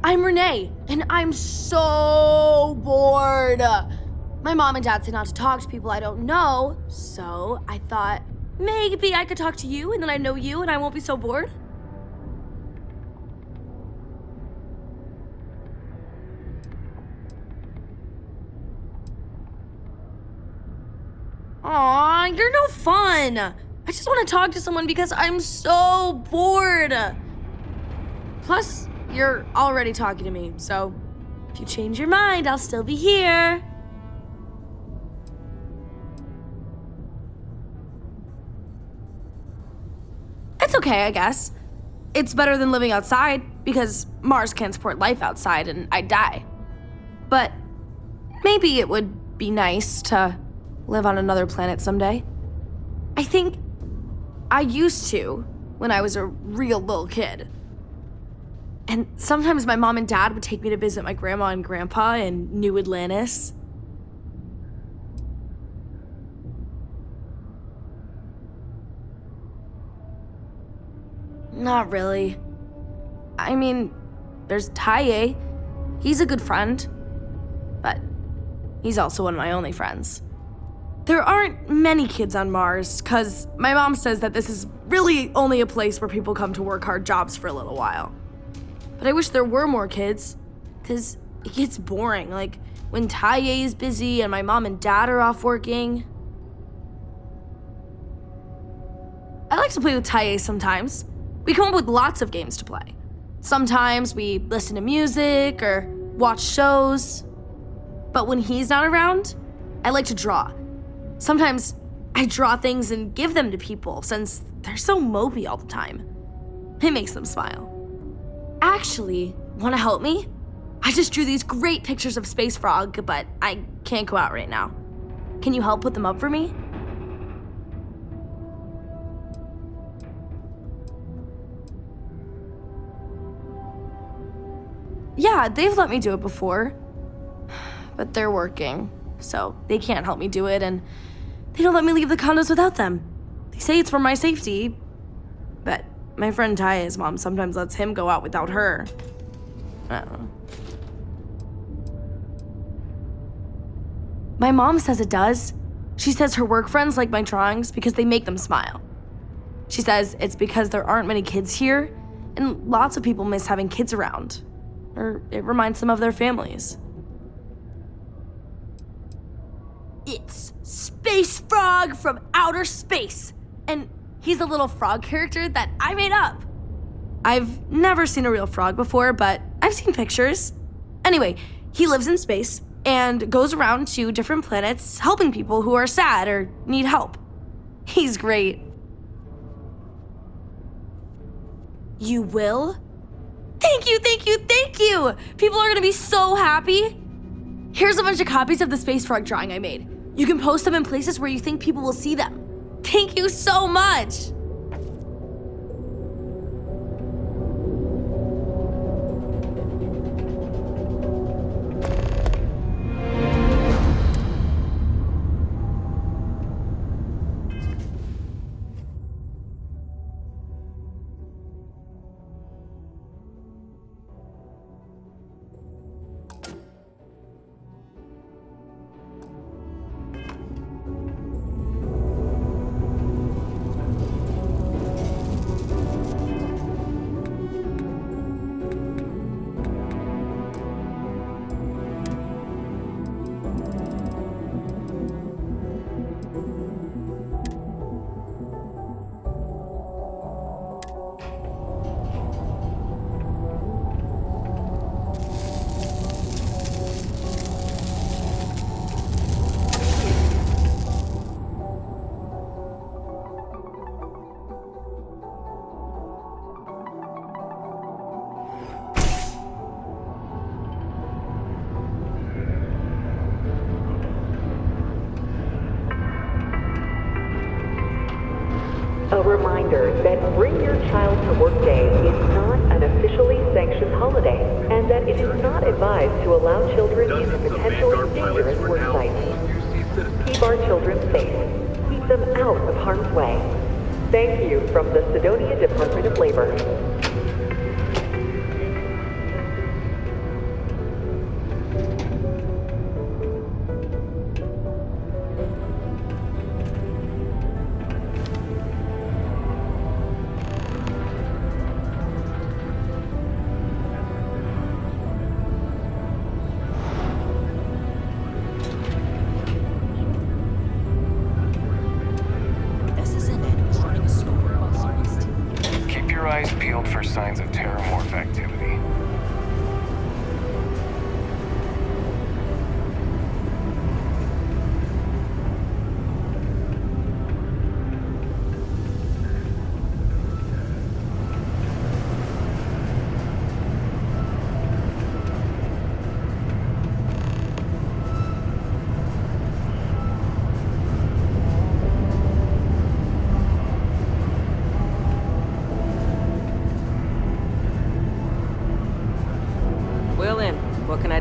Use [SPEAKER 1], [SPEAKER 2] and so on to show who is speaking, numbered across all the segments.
[SPEAKER 1] I'm Renee, and I'm so bored. My mom and dad say not to talk to people I don't know, so I thought maybe I could talk to you, and then I know you, and I won't be so bored. Aw, you're no fun. I just want to talk to someone because I'm so bored. Plus, you're already talking to me, so if you change your mind, I'll still be here. It's okay, I guess. It's better than living outside, because Mars can't support life outside and I'd die. But maybe it would be nice to live on another planet someday. I think I used to when I was a real little kid. And sometimes my mom and dad would take me to visit my grandma and grandpa in New Atlantis. Not really. I mean, there's Taye. He's a good friend, but he's also one of my only friends. There aren't many kids on Mars, because my mom says that this is really only a place where people come to work hard jobs for a little while. But I wish there were more kids, because it gets boring, like when Taye is busy and my mom and dad are off working. I like to play with Taye sometimes. We come up with lots of games to play. Sometimes we listen to music or watch shows. But when he's not around, I like to draw. Sometimes I draw things and give them to people since they're so mopey all the time. It makes them smile. Actually, want to help me? I just drew these great pictures of Space Frog, but I can't go out right now. Can you help put them up for me? Yeah, they've let me do it before, but they're working, so they can't help me do it, and they don't let me leave the condos without them. They say it's for my safety, but my friend Taya's mom sometimes lets him go out without her. I don't know. My mom says it does. She says her work friends like my drawings because they make them smile. She says it's because there aren't many kids here, and lots of people miss having kids around. Or it reminds them of their families. It's Space Frog from outer space, and he's a little frog character that I made up. I've never seen a real frog before, but I've seen pictures. Anyway, he lives in space and goes around to different planets helping people who are sad or need help. He's great. You will? Thank you, thank you, thank you! People are gonna be so happy. Here's a bunch of copies of the Space Frog drawing I made. You can post them in places where you think people will see them. Thank you so much!
[SPEAKER 2] A reminder that Bring Your Child to Work Day is not an officially sanctioned holiday, and that it is not advised to allow children into potentially dangerous work sites. Keep our children safe. Keep them out of harm's way. Thank you from the Cydonia Department of Labor.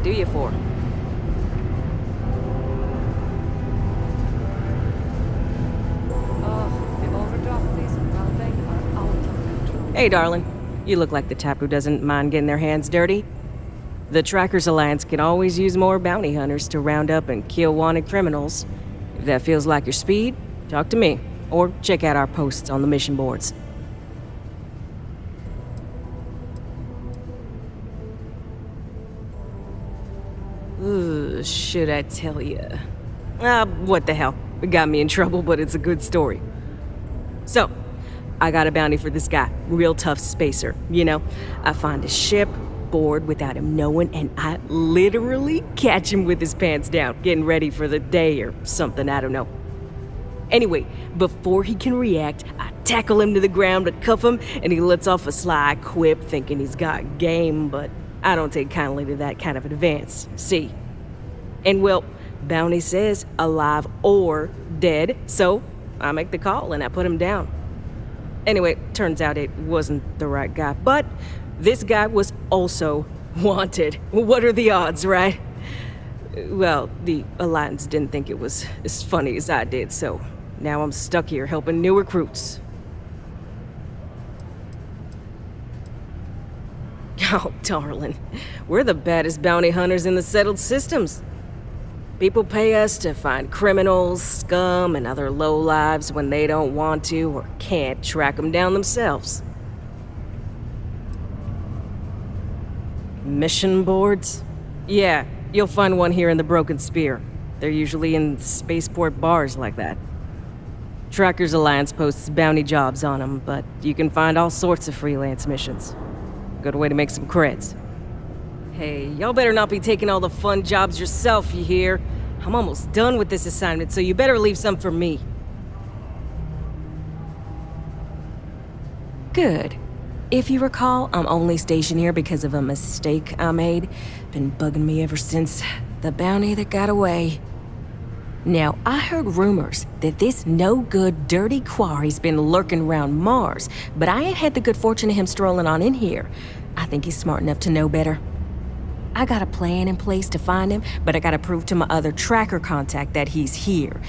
[SPEAKER 3] do you for?
[SPEAKER 4] The overdraft fees in Valbank are out of control.
[SPEAKER 3] Hey, darling. You look like the type who doesn't mind getting their hands dirty. The Trackers Alliance can always use more bounty hunters to round up and kill wanted criminals. If that feels like your speed, talk to me, or check out our posts on the mission boards. Ugh, should I tell you? What the hell? It got me in trouble, but it's a good story. So, I got a bounty for this guy. Real tough spacer, you know? I find his ship, board without him knowing, and I literally catch him with his pants down, getting ready for the day or something, I don't know. Anyway, before he can react, I tackle him to the ground to cuff him, and he lets off a sly quip thinking he's got game, but I don't take kindly to that kind of advance, see? And well, bounty says alive or dead, so I make the call and I put him down. Anyway, turns out it wasn't the right guy, but this guy was also wanted. What are the odds, right? Well, the Alliance didn't think it was as funny as I did, so now I'm stuck here helping new recruits. Oh, darling, we're the baddest bounty hunters in the settled systems. People pay us to find criminals, scum, and other lowlives when they don't want to or can't track them down themselves. Mission boards? Yeah, you'll find one here in the Broken Spear. They're usually in spaceport bars like that. Trackers Alliance posts bounty jobs on them, but you can find all sorts of freelance missions. Good way to make some creds. Hey, y'all better not be taking all the fun jobs yourself, you hear? I'm almost done with this assignment, so you better leave some for me.
[SPEAKER 5] Good. If you recall, I'm only stationed here because of a mistake I made. Been bugging me ever since. The bounty that got away. Now, I heard rumors that this no-good, dirty quarry's been lurking around Mars, but I ain't had the good fortune of him strolling on in here. I think he's smart enough to know better. I got a plan in place to find him, but I gotta prove to my other tracker contact that he's here.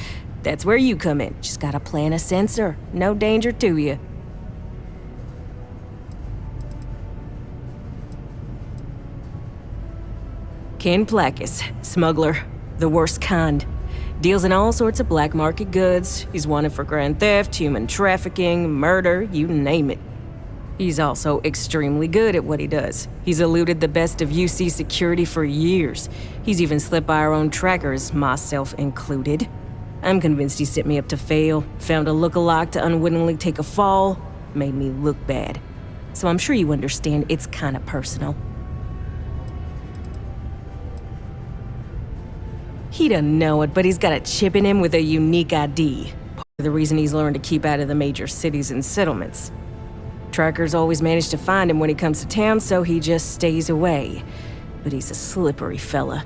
[SPEAKER 5] That's where you come in. Just gotta plant a sensor. No danger to you. Ken Placus, smuggler. The worst kind. Deals in all sorts of black market goods. He's wanted for grand theft, human trafficking, murder, you name it. He's also extremely good at what he does. He's eluded the best of UC security for years. He's even slipped by our own trackers, myself included. I'm convinced he set me up to fail, found a look-alike to unwittingly take a fall, made me look bad. So I'm sure you understand it's kind of personal. He doesn't know it, but he's got a chip in him with a unique ID. Part of the reason he's learned to keep out of the major cities and settlements. Trackers always manage to find him when he comes to town, so he just stays away. But he's a slippery fella.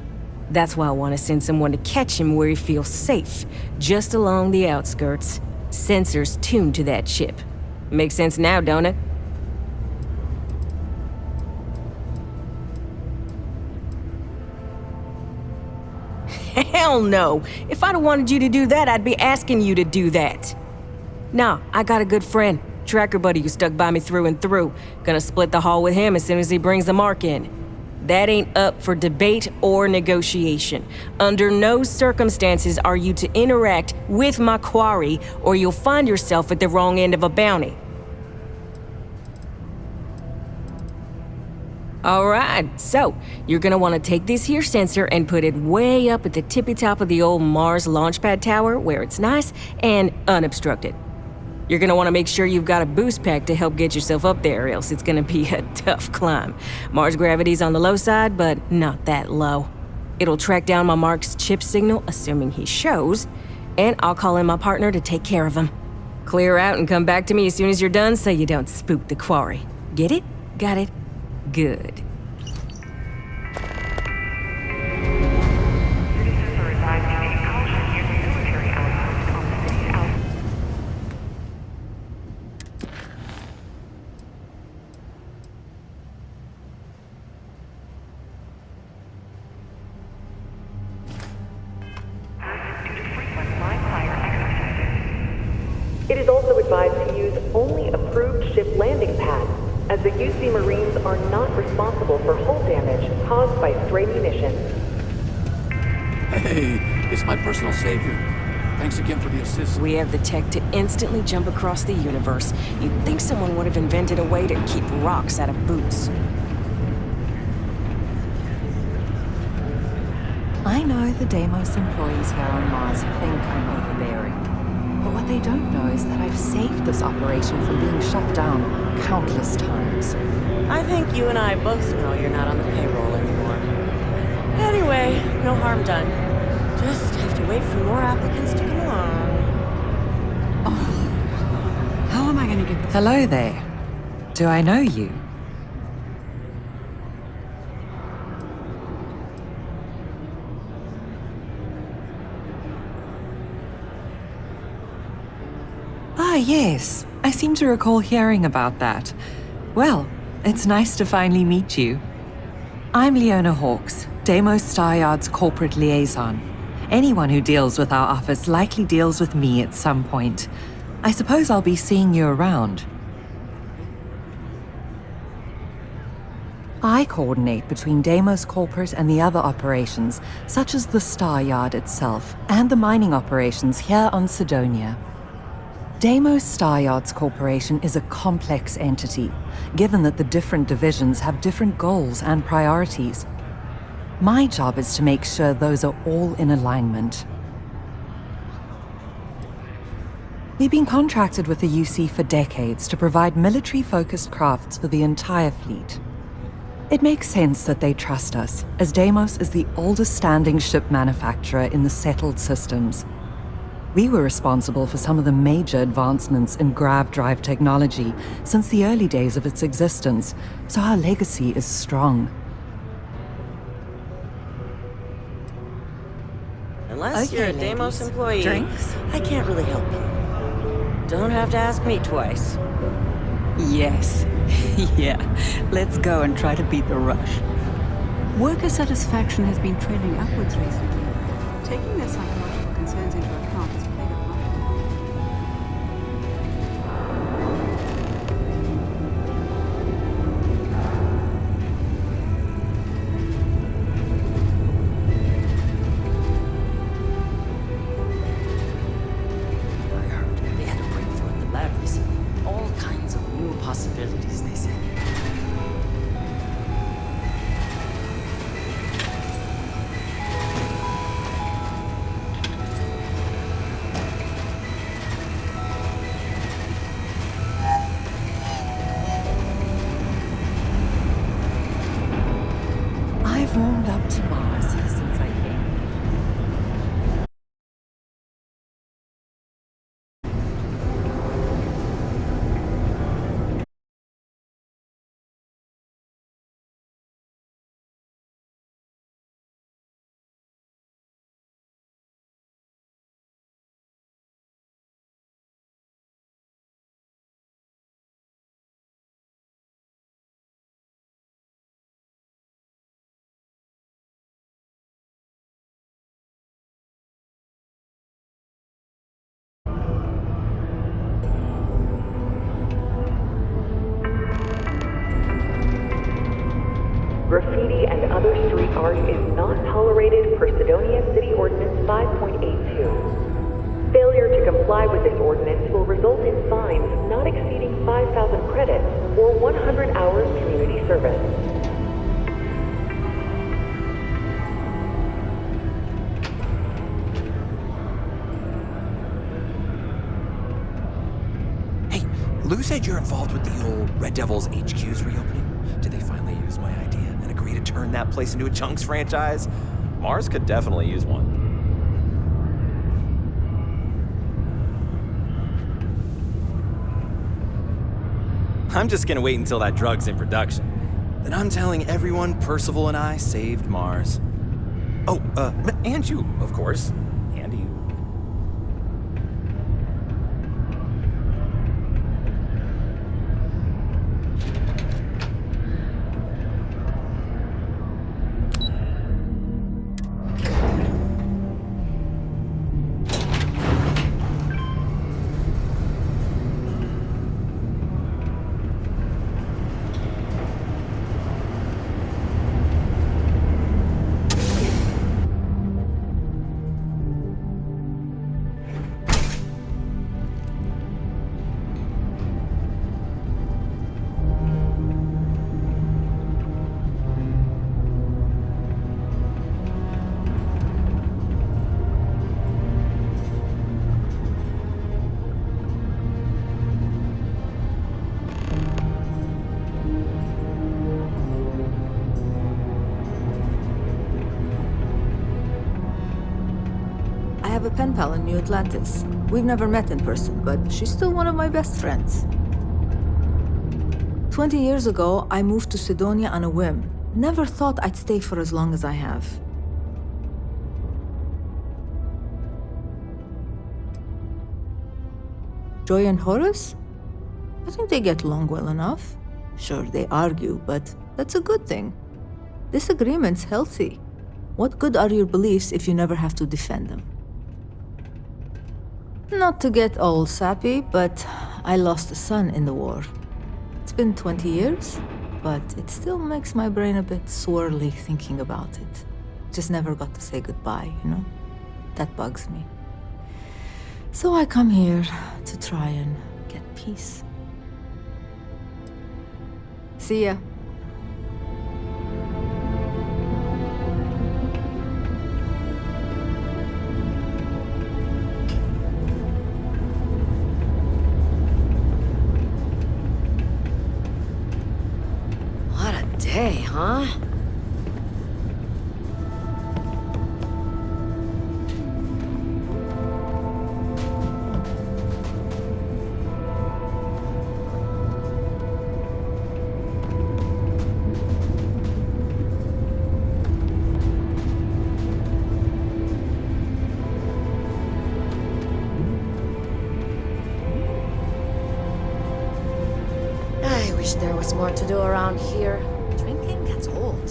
[SPEAKER 5] That's why I want to send someone to catch him where he feels safe, just along the outskirts. Sensors tuned to that chip. Makes sense now, don't it? Hell no! If I'd have wanted you to do that, I'd be asking you to do that. Nah, I got a good friend. Tracker buddy who stuck by me through and through. Gonna split the haul with him as soon as he brings the mark in. That ain't up for debate or negotiation. Under no circumstances are you to interact with my quarry, or you'll find yourself at the wrong end of a bounty. Alright, so you're gonna want to take this here sensor and put it way up at the tippy top of the old Mars launchpad tower where it's nice and unobstructed. You're gonna want to make sure you've got a boost pack to help get yourself up there, else it's gonna be a tough climb. Mars gravity's on the low side, but not that low. It'll track down my Mark's chip signal, assuming he shows, and I'll call in my partner to take care of him. Clear out and come back to me as soon as you're done so you don't spook the quarry. Get it? Got it? Good.
[SPEAKER 2] Citizens are advised to take caution near the military outpost on the city's out. the UC Marines are not responsible for hull damage caused by stray munitions.
[SPEAKER 6] Hey, it's my personal savior. Thanks again for the assist.
[SPEAKER 5] We have the tech to instantly jump across the universe. You'd think someone would have invented a way to keep rocks out of boots.
[SPEAKER 7] I know the Deimos employees here on Mars think I'm overbearing. But what they don't know is that I've saved this operation from being shut down countless times.
[SPEAKER 3] I think you and I both know you're not on the payroll anymore. Anyway, no harm done. Just have to wait for more applicants to come along.
[SPEAKER 7] How am I going to get this? Hello there. Do I know you? Ah, yes. I seem to recall hearing about that. Well, it's nice to finally meet you. I'm Leona Hawkes, Deimos Staryard's corporate liaison. Anyone who deals with our office likely deals with me at some point. I suppose I'll be seeing you around. I coordinate between Deimos corporate and the other operations, such as the Staryard itself, and the mining operations here on Sidonia. Deimos Staryards Corporation is a complex entity, given that the different divisions have different goals and priorities. My job is to make sure those are all in alignment. We've been contracted with the UC for decades to provide military-focused crafts for the entire fleet. It makes sense that they trust us, as Deimos is the oldest standing ship manufacturer in the settled systems. We were responsible for some of the major advancements in grav drive technology since the early days of its existence, so our legacy is strong.
[SPEAKER 3] Unless you're a Deimos
[SPEAKER 7] ladies.
[SPEAKER 3] employee,
[SPEAKER 7] Drinks?
[SPEAKER 3] I can't really help you. Don't have to ask me twice.
[SPEAKER 8] Yes. Yeah. Let's go and try to beat the rush. Worker satisfaction has been trending upwards recently. Taking their psychological concerns into account has played a part.
[SPEAKER 9] I heard they had a breakthrough in the lab recently. All kinds of new possibilities, they said.
[SPEAKER 7] I've warmed up to Mars since I came.
[SPEAKER 2] Graffiti and other street art is not tolerated per Sidonia City Ordinance 5.82. Failure to comply with this ordinance will result in fines not exceeding 5,000 credits or 100 hours community service.
[SPEAKER 10] Hey, Lou said you're involved with the old Red Devils HQ's reopening. Did they finally use my idea and agree to turn that place into a Chunks franchise? Mars could definitely use one. I'm just gonna wait until that drug's in production. Then I'm telling everyone Percival and I saved Mars. Oh, and you, of course. And you.
[SPEAKER 11] have a pen pal in New Atlantis. We've never met in person, but she's still one of my best friends. 20 years ago, I moved to Sidonia on a whim. Never thought I'd stay for as long as I have. Joy and Horace? I think they get along well enough. Sure, they argue, but that's a good thing. Disagreement's healthy. What good are your beliefs if you never have to defend them? Not to get all sappy, but I lost a son in the war. It's been 20 years, but it still makes my brain a bit swirly thinking about it. Just never got to say goodbye, you know? That bugs me. So I come here to try and get peace. See ya.
[SPEAKER 9] What a day, huh? I wish there was more to do around here. Drinking gets old.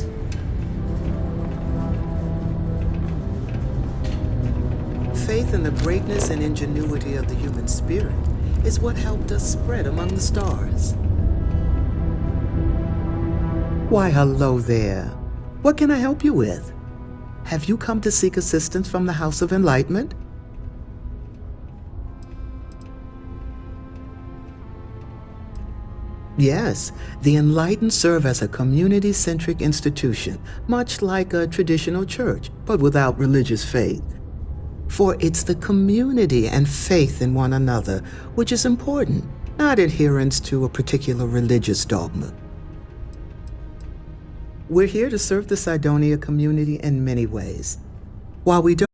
[SPEAKER 12] Faith in the greatness and ingenuity of the human spirit is what helped us spread among the stars. Why, hello there. What can I help you with? Have you come to seek assistance from the House of Enlightenment? Yes, the Enlightened serve as a community-centric institution, much like a traditional church, but without religious faith. For it's the community and faith in one another which is important, not adherence to a particular religious dogma. We're here to serve the Sidonia community in many ways. While we don't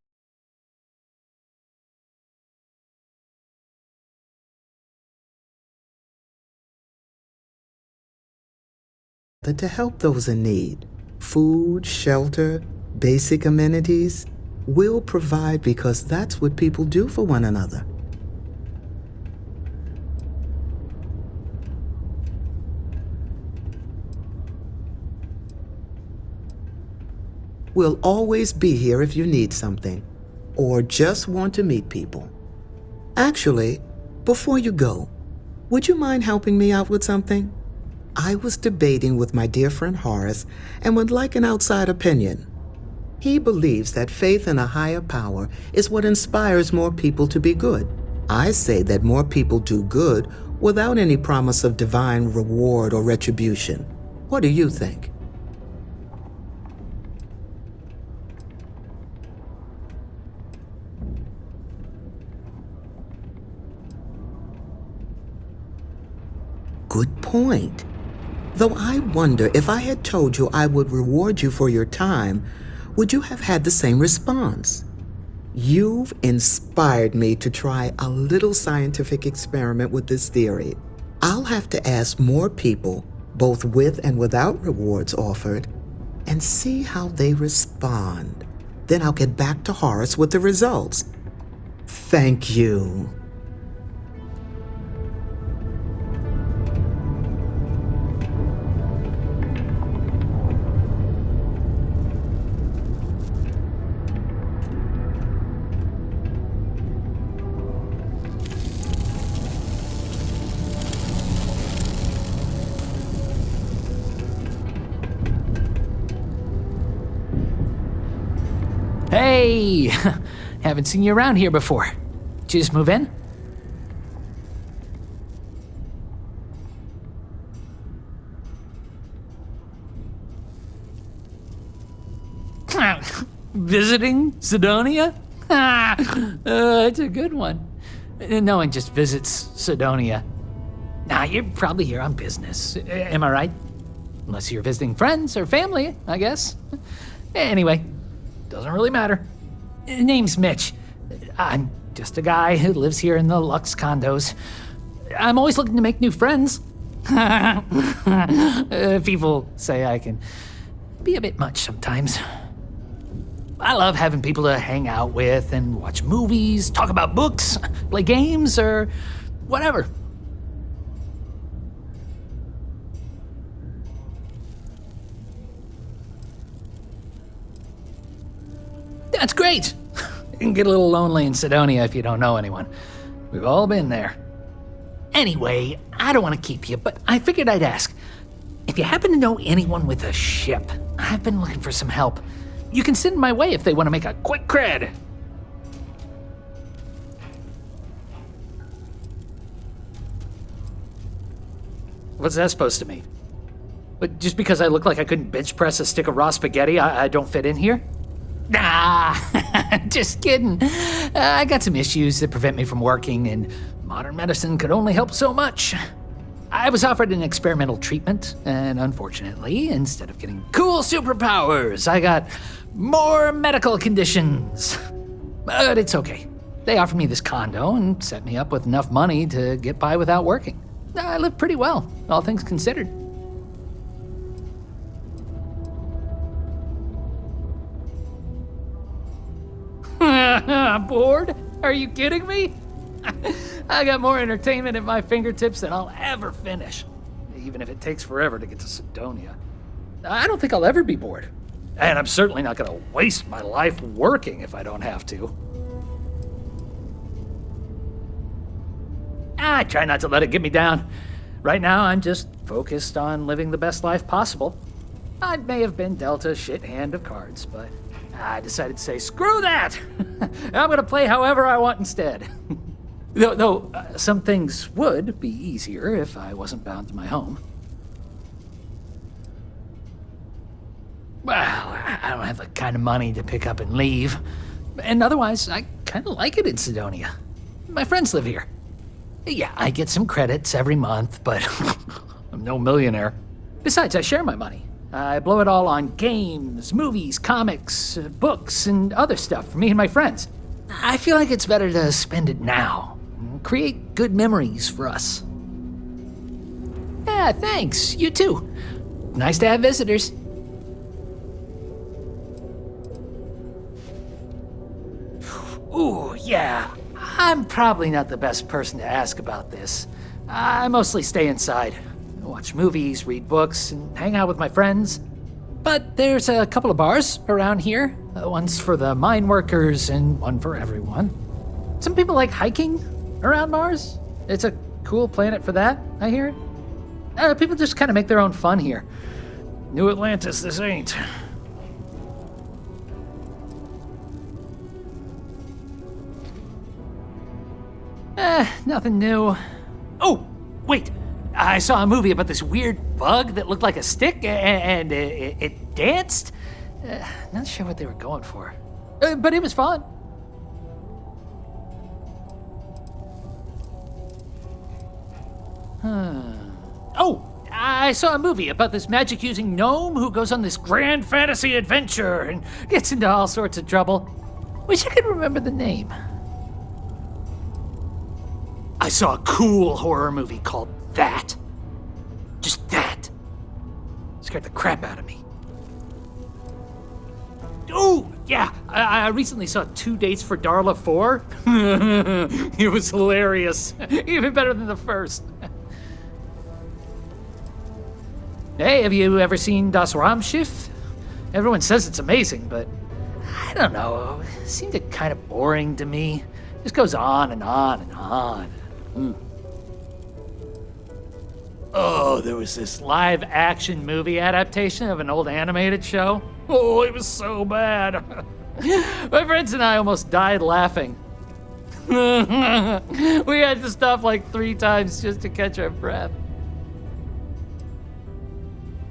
[SPEAKER 12] to help those in need, food, shelter, basic amenities, we'll provide because that's what people do for one another. We'll always be here if you need something, or just want to meet people. Actually, before you go, would you mind helping me out with something? I was debating with my dear friend Horace and would like an outside opinion. He believes that faith in a higher power is what inspires more people to be good. I say that more people do good without any promise of divine reward or retribution. What do you think? Good point. Though I wonder if I had told you I would reward you for your time, would you have had the same response? You've inspired me to try a little scientific experiment with this theory. I'll have to ask more people, both with and without rewards offered, and see how they respond. Then I'll get back to Horace with the results. Thank you.
[SPEAKER 13] Hey! Haven't seen you around here before. Did you just move in? Visiting Sidonia? It's a good one. No one just visits Sidonia. Nah, you're probably here on business. Am I right? Unless you're visiting friends or family, I guess. Anyway, doesn't really matter. Name's Mitch. I'm just a guy who lives here in the Lux condos. I'm always looking to make new friends. People say I can be a bit much sometimes. I love having people to hang out with and watch movies, talk about books, play games, or whatever. That's great. You can get a little lonely in Sidonia if you don't know anyone. We've all been there. Anyway, I don't want to keep you, but I figured I'd ask. If you happen to know anyone with a ship, I've been looking for some help. You can send my way if they want to make a quick cred. What's that supposed to mean? But just because I look like I couldn't bench press a stick of raw spaghetti, I don't fit in here? Nah, just kidding. I got some issues that prevent me from working, and modern medicine could only help so much. I was offered an experimental treatment, and unfortunately, instead of getting cool superpowers, I got more medical conditions. But it's okay. They offered me this condo and set me up with enough money to get by without working. I live pretty well, all things considered. Bored? Are you kidding me? I got more entertainment at my fingertips than I'll ever finish, even if it takes forever to get to Sidonia. I don't think I'll ever be bored, and I'm certainly not going to waste my life working if I don't have to. I try not to let it get me down. Right now, I'm just focused on living the best life possible. I may have been dealt a shit hand of cards, but I decided to say, screw that! I'm going to play however I want instead. Though some things would be easier if I wasn't bound to my home. Well, I don't have the kind of money to pick up and leave. And otherwise, I kind of like it in Sidonia. My friends live here. Yeah, I get some credits every month, but I'm no millionaire. Besides, I share my money. I blow it all on games, movies, comics, books, and other stuff for me and my friends. I feel like it's better to spend it now. Create good memories for us. Yeah, thanks. You too. Nice to have visitors. Ooh, yeah. I'm probably not the best person to ask about this. I mostly stay inside. Watch movies, read books, and hang out with my friends. But there's a couple of bars around here. One's for the mine workers and one for everyone. Some people like hiking around Mars. It's a cool planet for that, I hear. People just kind of make their own fun here. New Atlantis, this ain't. Nothing new. Oh, wait. I saw a movie about this weird bug that looked like a stick and it danced. Not sure what they were going for. But it was fun. Oh, I saw a movie about this magic-using gnome who goes on this grand fantasy adventure and gets into all sorts of trouble. Wish I could remember the name. I saw a cool horror movie called That. Just That. Scared the crap out of me. Oh, yeah, I recently saw 2 Dates for Darla 4. It was hilarious. Even better than the first. Hey, have you ever seen Das Raumschiff? Everyone says it's amazing, but I don't know. It seemed kind of boring to me. It just goes on and on and on. Oh, there was this live-action movie adaptation of an old animated show. Oh, it was so bad. My friends and I almost died laughing. We had to stop like 3 times just to catch our breath.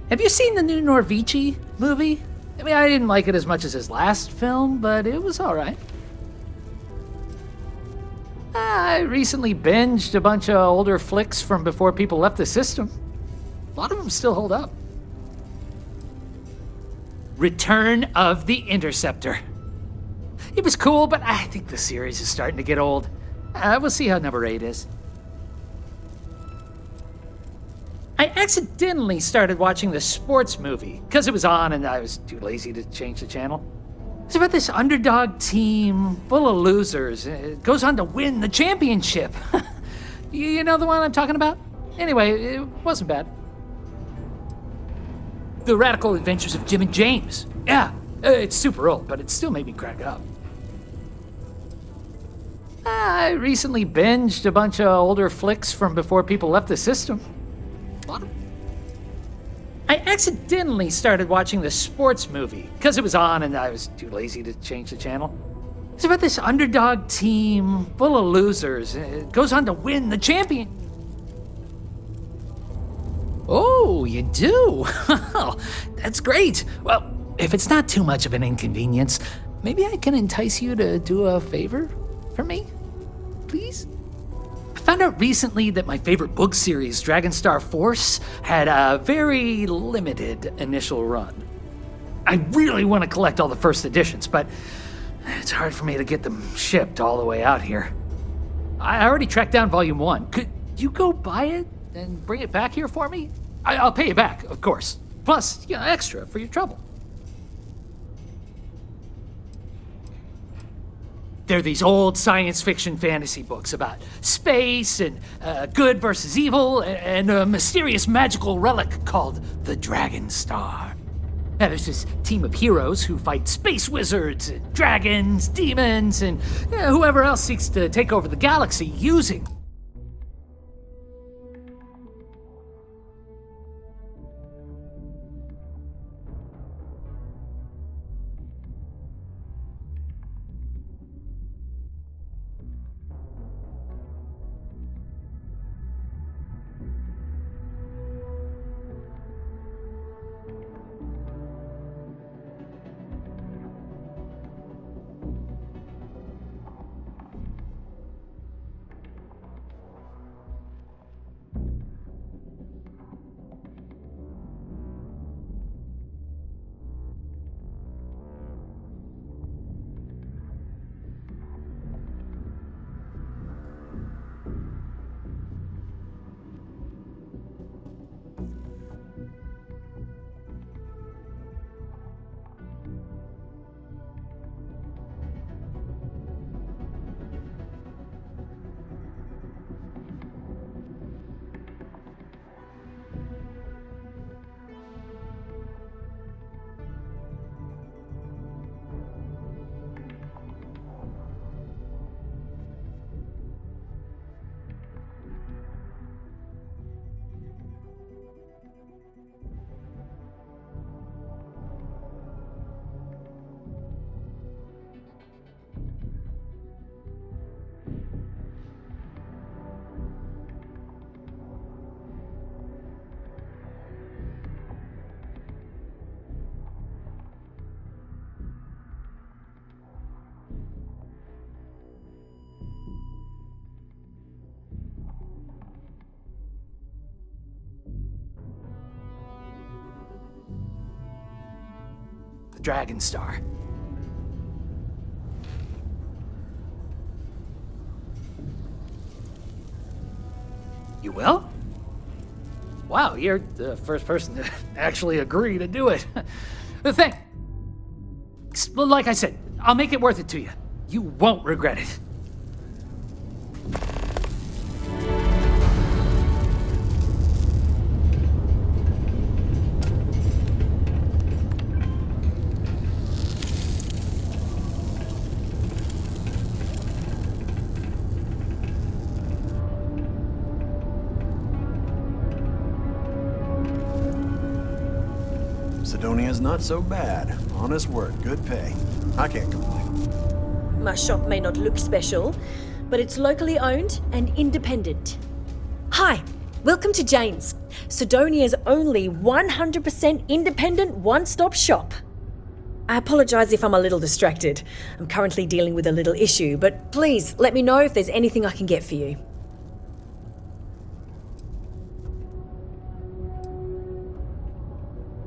[SPEAKER 13] Have you seen the new Norvici movie? I mean, I didn't like it as much as his last film, but it was all right. I recently binged a bunch of older flicks from before people left the system. A lot of them still hold up. Return of the Interceptor. It was cool, but I think the series is starting to get old. We'll see how number 8 is. I accidentally started watching the sports movie because it was on and I was too lazy to change the channel. It's about this underdog team full of losers. It goes on to win the championship. You know the one I'm talking about? Anyway, it wasn't bad. The Radical Adventures of Jim and James. Yeah, it's super old, but it still made me crack up. I recently binged a bunch of older flicks from before people left the system. I accidentally started watching the sports movie because it was on and I was too lazy to change the channel. It's about this underdog team full of losers. It goes on to win the champion. Oh, you do? That's great. Well, if it's not too much of an inconvenience, maybe I can entice you to do a favor for me, please? I found out recently that my favorite book series, Dragonstar Force, had a very limited initial run. I really want to collect all the first editions, but it's hard for me to get them shipped all the way out here. I already tracked down Volume 1. Could you go buy it and bring it back here for me? I'll pay you back, of course. Plus, extra for your trouble. They're these old science fiction fantasy books about space and good versus evil and a mysterious magical relic called the Dragonstar. Now, there's this team of heroes who fight space wizards and dragons, demons, and whoever else seeks to take over the galaxy using the Dragonstar. You will? Wow, you're the first person to actually agree to do it. The thing, like I said, I'll make it worth it to you. You won't regret it.
[SPEAKER 14] Sidonia's not so bad. Honest work, good pay. I can't complain.
[SPEAKER 15] My shop may not look special, but it's locally owned and independent. Hi, welcome to Jane's, Sidonia's only 100% independent one-stop shop. I apologize if I'm a little distracted. I'm currently dealing with a little issue, but please let me know if there's anything I can get for you.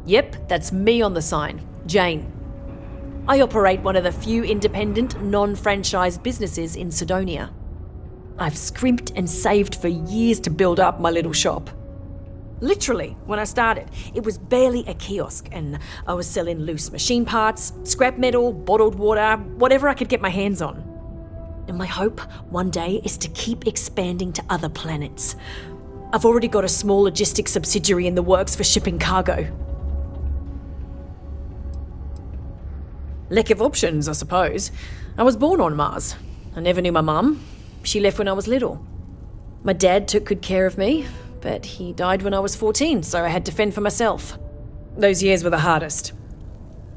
[SPEAKER 15] Yep, that's me on the sign, Jane. I operate one of the few independent, non-franchised businesses in Sidonia. I've scrimped and saved for years to build up my little shop. Literally, when I started, it was barely a kiosk, and I was selling loose machine parts, scrap metal, bottled water, whatever I could get my hands on. And my hope one day is to keep expanding to other planets. I've already got a small logistics subsidiary in the works for shipping cargo. Lack of options, I suppose. I was born on Mars. I never knew my mum. She left when I was little. My dad took good care of me, but he died when I was 14, so I had to fend for myself. Those years were the hardest.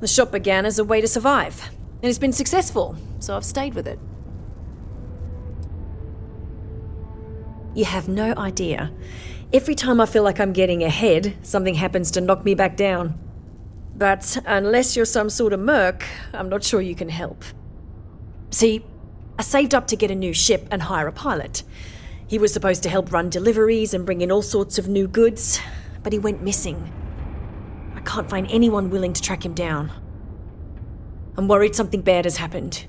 [SPEAKER 15] The shop began as a way to survive, and it's been successful, so I've stayed with it. You have no idea. Every time I feel like I'm getting ahead, something happens to knock me back down. But unless you're some sort of merc, I'm not sure you can help. See, I saved up to get a new ship and hire a pilot. He was supposed to help run deliveries and bring in all sorts of new goods, but he went missing. I can't find anyone willing to track him down. I'm worried something bad has happened.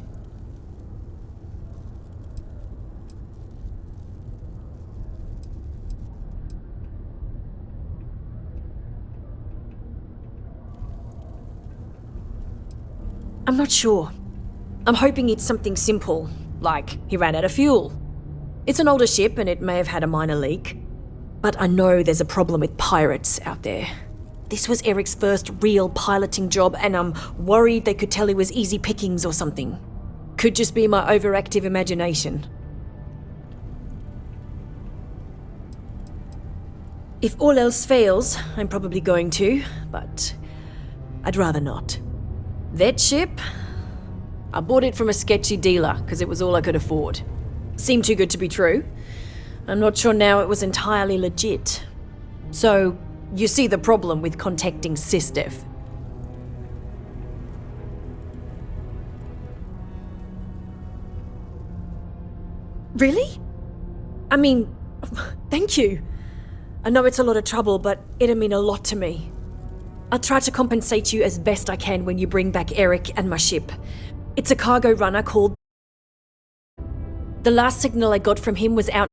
[SPEAKER 15] I'm not sure. I'm hoping it's something simple, like he ran out of fuel. It's an older ship and it may have had a minor leak. But I know there's a problem with pirates out there. This was Eric's first real piloting job, and I'm worried they could tell he was easy pickings or something. Could just be my overactive imagination. If all else fails, I'm probably going to, but I'd rather not. That ship? I bought it from a sketchy dealer because it was all I could afford. Seemed too good to be true. I'm not sure now it was entirely legit. So, you see the problem with contacting SysDev. Really? I mean, thank you. I know it's a lot of trouble, but it'll mean a lot to me. I'll try to compensate you as best I can when you bring back Eric and my ship. It's a cargo runner called... The last signal I got from him was out...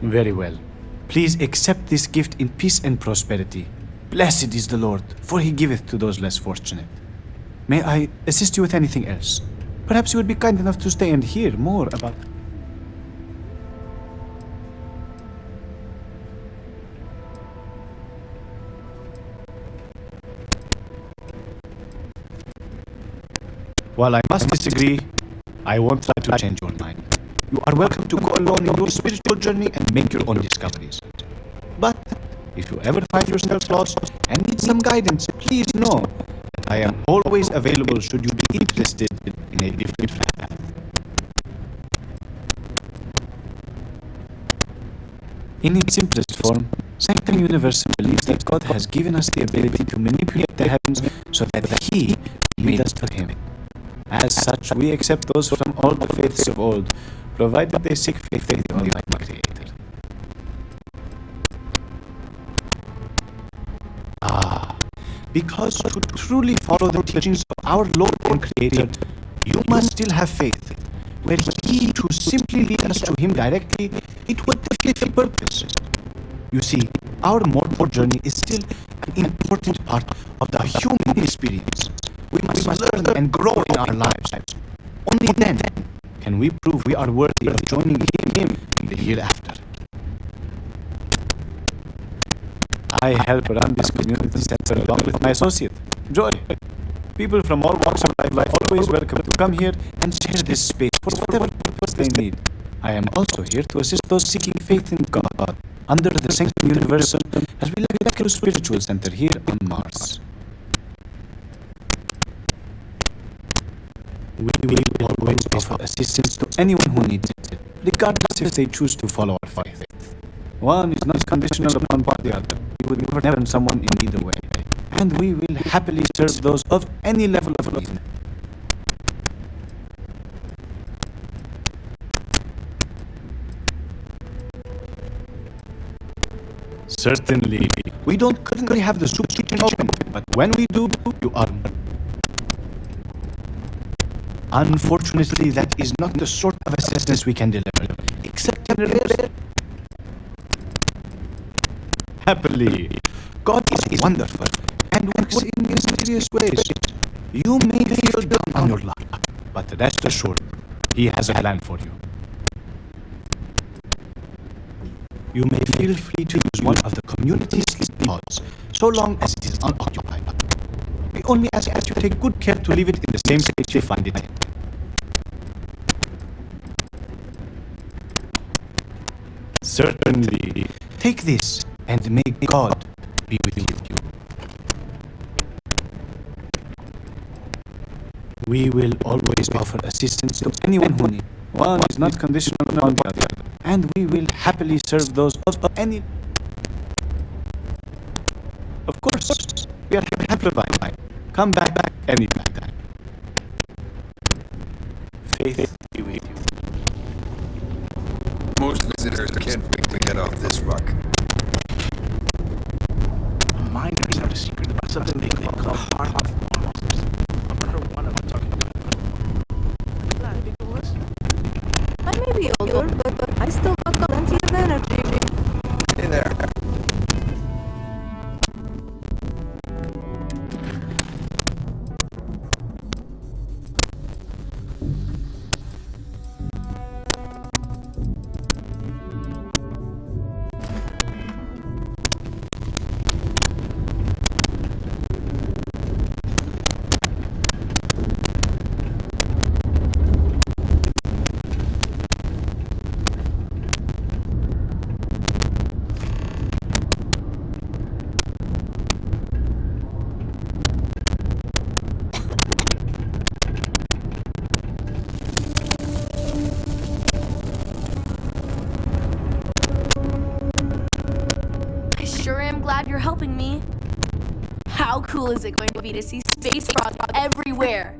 [SPEAKER 16] Very well. Please accept this gift in peace and prosperity. Blessed is the Lord, for he giveth to those less fortunate. May I assist you with anything else? Perhaps you would be kind enough to stay and hear more about... While I must disagree, I won't try to change your mind. You are welcome to go alone in your spiritual journey and make your own discoveries. But if you ever find yourself lost and need some guidance, please know that I am always available should you be interested in a different path. In its simplest form, Sanctum Universum believes that God has given us the ability to manipulate the heavens so that He made us to Him. As such, we accept those from all the faiths of old, provided they seek faith in the Almighty Creator. Because to truly follow the teachings of our Lord and Creator, you must still have faith. Were He to simply lead us to Him directly, it would defeat the purpose. You see, our mortal journey is still an important part of the human experience. We must learn and grow in our lives. Only then can we prove we are worthy of joining Him in the hereafter. I help run this community center along with my associate, Joy. People from all walks of life are always welcome to come here and share this space for whatever purpose they need. I am also here to assist those seeking faith in God. under the Sanctum Universum as we like a spiritual center here on Mars. We will always offer assistance to anyone who needs it, regardless if they choose to follow our faith. One is not conditional upon the other. We would never harm someone in either way, and we will happily serve those of any level of reason. Certainly. We don't currently have the soup kitchen open, but when we do, you are. Unfortunately, that is not the sort of assistance we can deliver, except in rare. Happily, God is wonderful and works in mysterious ways. You may feel down on your luck, but rest assured, He has a plan for you. You may feel free to use one of the community's sleeping pods, so long as it is unoccupied. We only ask that you take good care to leave it in the same state you find it in. Certainly. Take this, and may God be with you. We will always offer assistance to anyone who needs. One is not conditional upon the other, and we will happily serve those of any. Of course, we are happy to provide. Come back anytime. Faith be with you.
[SPEAKER 17] Most visitors can't wait to get off this rock.
[SPEAKER 16] Miners have a secret about something they call heart monsters. I've heard one of them talking about.
[SPEAKER 11] I may be older, but I still got plenty of energy.
[SPEAKER 17] Hey there.
[SPEAKER 1] Glad you're helping me. How cool is it going to be to see space frogs everywhere?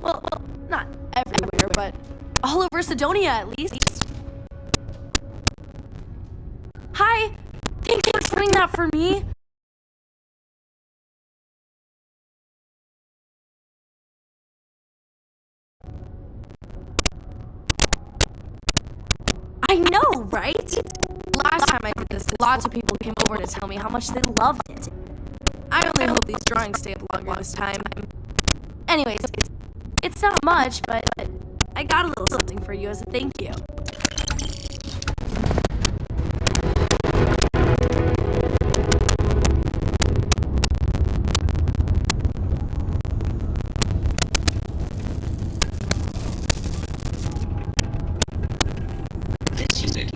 [SPEAKER 1] Well, not everywhere, but all over Sidonia at least. Hi! Thank you for doing that for me. I know, right? Last time I did this, lots of people came over to tell me how much they loved it. I only hope these drawings stay up longer this time. Anyways, it's not much, but I got a little something for you as a thank you.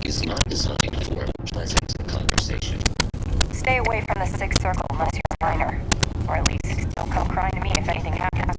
[SPEAKER 18] Is not designed for pleasant conversation.
[SPEAKER 19] Stay away from the sixth circle unless you're a minor. Or at least don't come crying to me if anything happens.